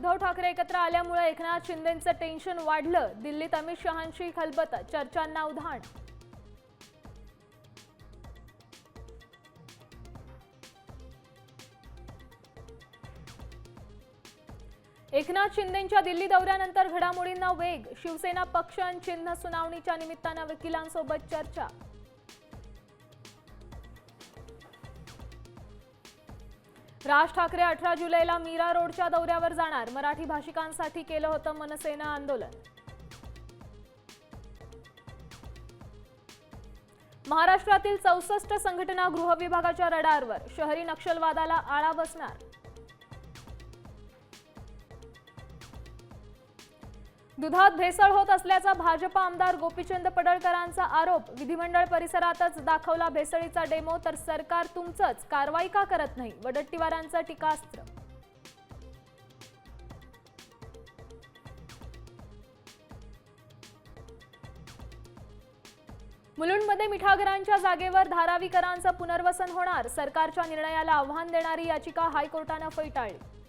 उद्धव ठाकरे एकत्र आल्यामुळे एकनाथ शिंदेंचं टेन्शन वाढलं. दिल्लीत अमित शहांशी खलबत, चर्चांना उधाण. एकनाथ शिंदेंच्या दिल्ली दौऱ्यानंतर घडामोडींना वेग. शिवसेना पक्ष आणि चिन्ह सुनावणीच्या निमित्तानं वकिलांसोबत चर्चा. राज ठाकरे 18 जुलैला मीरा रोडच्या दौऱ्यावर जाणार. मराठी भाषिकांसाठी केलं होतं मनसेनं आंदोलन. महाराष्ट्रातील 64 संघटना गृह विभागाच्या रडारवर. शहरी नक्षलवादाला आळा बसणार. दुधात भेसळ होत असल्याचा भाजपा आमदार गोपीचंद पडळकरांचा आरोप. विधिमंडळ परिसरातच दाखवला भेसळीचा डेमो, तर सरकार तुमचंच, कारवाई का करत नाही? वडट्टीवारांचं टीकास्त्र. मुलुंडमध्ये मिठागरांच्या जागेवर धारावीकरांचं पुनर्वसन होणार. सरकारच्या निर्णयाला आव्हान देणारी याचिका हायकोर्टानं फेटाळली.